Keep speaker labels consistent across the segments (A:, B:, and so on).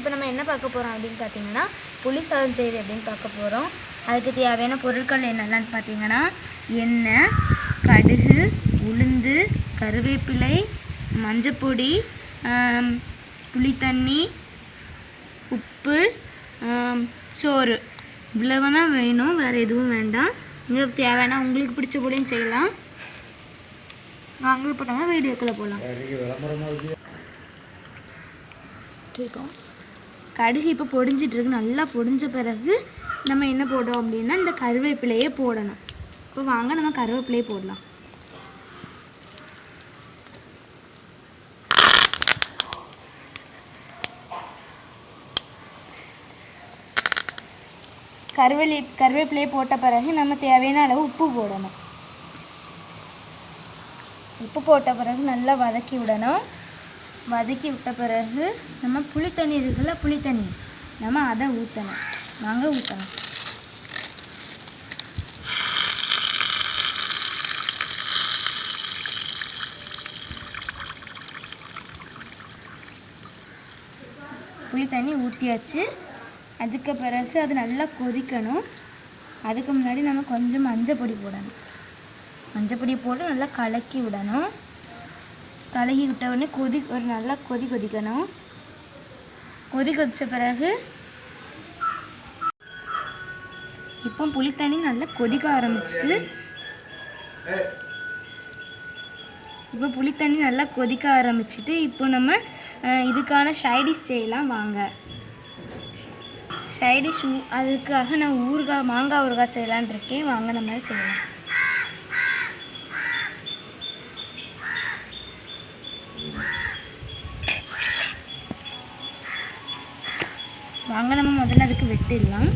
A: இப்போ நம்ம என்ன பார்க்க போகிறோம் அப்படின்னு பார்த்தீங்கன்னா புளி சாதம் செய்யுது அப்படின்னு பார்க்க போகிறோம். அதுக்கு தேவையான பொருட்கள் என்னென்னு பார்த்தீங்கன்னா எண்ணெய், கடுகு, உளுந்து, கருவேப்பிலை, மஞ்சப்பொடி, புளித்தண்ணி, உப்பு, சோறு, இவ்வளவு தான் வேணும், வேறு எதுவும் வேண்டாம். இங்கே தேவையான உங்களுக்கு பிடிச்ச பொடியும் செய்யலாம். வாங்க இப்போ நம்ம வீடியோக்குள்ளே போகலாம். கடுகு இப்போ பொடிஞ்சிட்ருக்கு. நல்லா பொடிஞ்ச பிறகு நம்ம என்ன போடுறோம் அப்படின்னா இந்த கருவேப்பிலையே போடணும். இப்போ வாங்க நம்ம கருவேப்பிலையே போடலாம். கருவேப்பிலையை போட்ட பிறகு நம்ம தேவையான அளவு உப்பு போடணும். உப்பு போட்ட பிறகு நல்லா வதக்கி விடணும். வதக்கி விட்ட பிறகு நம்ம புளித்தண்ணி இருக்குல்ல, புளித்தண்ணி நம்ம அதை ஊற்றணும். நாங்கள் ஊற்றணும். புளித்தண்ணி ஊற்றியாச்சு. அதுக்கு பிறகு அது நல்லா கொதிக்கணும். அதுக்கு முன்னாடி நம்ம கொஞ்சம் மஞ்சள் பொடி போடணும். மஞ்சள் பொடி போட்டு நல்லா கலக்கி விடணும். கலக்கி விட்ட உடனே ஒரு நல்லா கொதிக்கணும். கொதிச்ச பிறகு இப்போ புளித்தண்ணி நல்லா கொதிக்க ஆரம்பிச்சிட்டு இப்போ நம்ம இதுக்கான சைடிஷ் செய்யலாம். வாங்க சைடிஷ் அதுக்காக நான் மாங்காய் ஊறுகாய் செய்யலான் இருக்கேன். வாங்க நம்ம செய்யலாம். வாங்க நம்ம முதல்ல அதுக்கு வெட்டிடலாம்.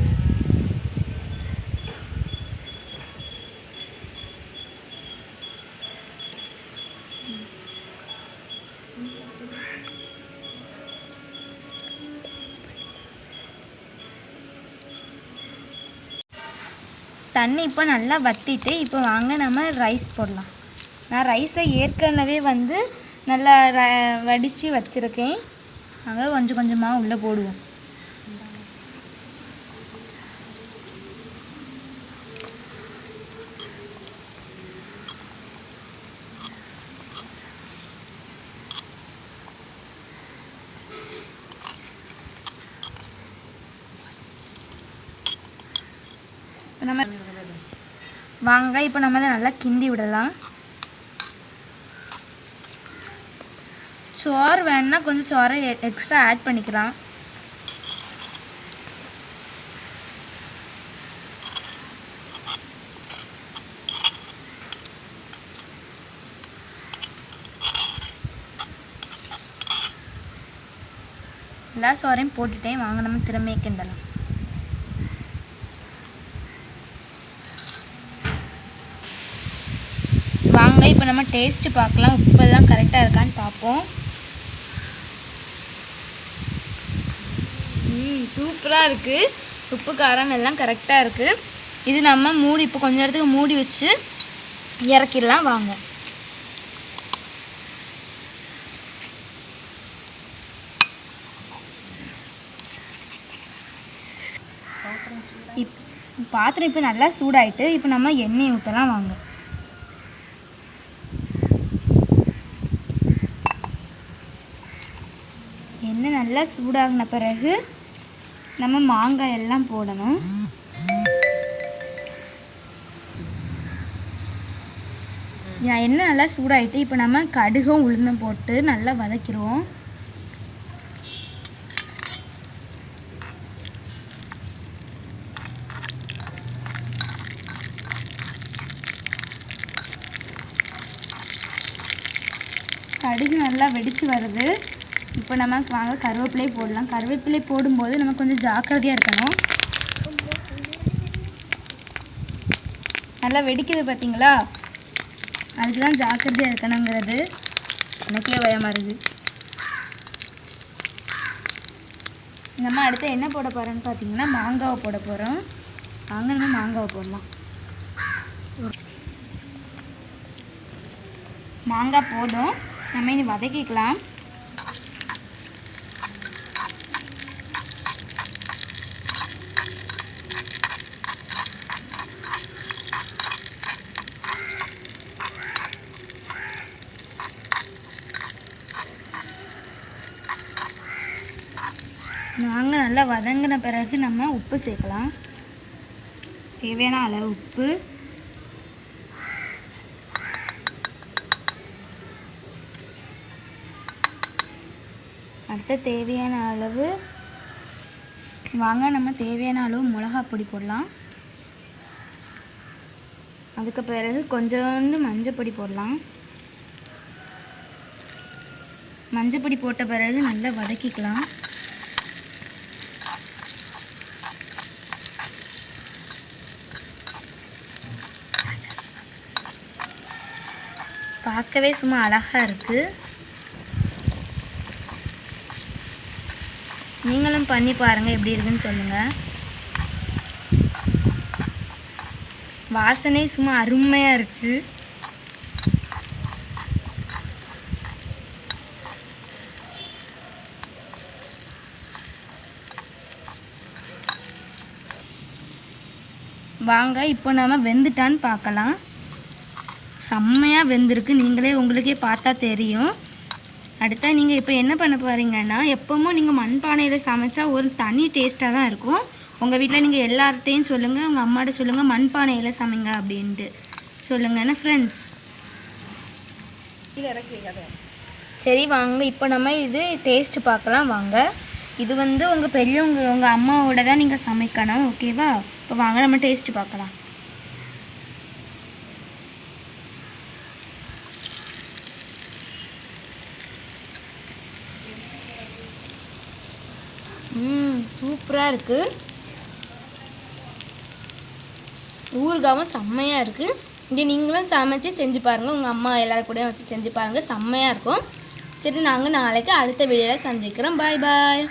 A: தண்ணி இப்போ நல்லா வற்றிட்டு இப்போ வாங்க நம்ம ரைஸ் போடலாம். நான் ரைஸை ஏற்கனவே நல்லா வடித்து வச்சுருக்கேன். நாங்கள் கொஞ்சம் கொஞ்சமாக உள்ளே போடுவோம். வாங்க இப்போ நம்ம அதை நல்லா கிண்டி விடலாம். சோறு வேணுன்னா கொஞ்சம் சோறை எக்ஸ்ட்ரா ஆட் பண்ணிக்கலாம். எல்லா சோறையும் போட்டுட்டேன். வாங்க நம்ம திரும்ப கிண்டலாம். வாங்க இப்போ நம்ம டேஸ்ட்டு பார்க்கலாம். உப்பெல்லாம் கரெக்டாக இருக்கான்னு பார்ப்போம். சூப்பராக இருக்குது. உப்பு காரம் எல்லாம் கரெக்டாக இருக்குது. இது நம்ம இப்போ கொஞ்ச நேரத்துக்கு மூடி வச்சு இறக்கிடலாம். வாங்க பாத்திரம் இப்போ நல்லா சூடாயிட்டு இப்போ நம்ம எண்ணெய் ஊற்றலாம். வாங்க எண்ணெய் நல்லா சூடாகின பிறகு நம்ம மாங்காய் எல்லாம் போடணும். எண்ணெய் நல்லா சூடாகிட்டு இப்போ நம்ம கடுகும் உளுந்தும் போட்டு நல்லா வதக்கிடுவோம். கடுகு நல்லா வெடித்து வருது. இப்போ நம்ம வாங்க கருவேப்பிலை போடலாம். கருவேப்பிலை போடும்போது நம்ம கொஞ்சம் ஜாக்கிரதையாக இருக்கணும். நல்லா வெடிக்குது பார்த்தீங்களா? அதுக்கு தான் ஜாக்கிரதையாக இருக்கணுங்கிறது. எனக்கே பயமாக இருக்குது. நம்ம அடுத்து என்ன போட போகிறோன்னு பார்த்தீங்கன்னா மாங்காவை போட போகிறோம். வாங்க நம்ம மாங்காவை போடலாம். மாங்காய் போதும். நம்ம இனி வதக்கிக்கலாம். நாங்கள் நல்லா வதங்கின பிறகு நம்ம உப்பு சேர்க்கலாம். தேவையான அளவு உப்பு. அடுத்த தேவையான அளவு நம்ம தேவையான அளவு மிளகாய் பொடி போடலாம். அதுக்கு பிறகு கொஞ்சோண்டு மஞ்சள் பொடி போடலாம். மஞ்சள் பொடி போட்ட பிறகு நல்லா வதக்கிக்கலாம். பார்க்கவே சும்மா அழகாக இருக்குது. நீங்களும் பண்ணி பாருங்கள், எப்படி இருக்குன்னு சொல்லுங்கள். வாசனை சும்மா அருமையாக இருக்குது. வாங்க இப்போ நாம் வெந்துட்டான்னு பார்க்கலாம். செம்மையாக வெந்திருக்கு, நீங்களே உங்களுக்கே பார்த்தா தெரியும். அடுத்தா நீங்கள் இப்போ என்ன பண்ண போகிறீங்கன்னா, எப்போவும் நீங்கள் மண்பானையில் சமைச்சா ஒரு தனி டேஸ்ட்டாக தான் இருக்கும். உங்கள் வீட்டில் நீங்கள் எல்லார்ட்டையும் சொல்லுங்கள், உங்கள் அம்மாட்ட சொல்லுங்கள் மண்பானையில் சமைங்க அப்படின்ட்டு சொல்லுங்கள். என்ன ஃப்ரெண்ட்ஸ்? சரி வாங்க இப்போ நம்ம இது டேஸ்ட்டு பார்க்கலாம். வாங்க, இது உங்கள் பெரியவங்க உங்கள் அம்மாவோட தான் நீங்கள் சமைக்கணும், ஓகேவா? இப்போ வாங்க நம்ம டேஸ்ட்டு பார்க்கலாம். சூப்பராக இருக்குது. ஊறுகாவும் செம்மையாக இருக்குது. இங்கே நீங்களும் சமைச்சு செஞ்சு பாருங்கள், உங்கள் அம்மா எல்லோரும் கூட வச்சு செஞ்சு பாருங்கள், செம்மையாக இருக்கும். சரி, நாங்கள் நாளைக்கு அடுத்த வீடியோவில் சந்திக்கிறோம். பாய் பாய்.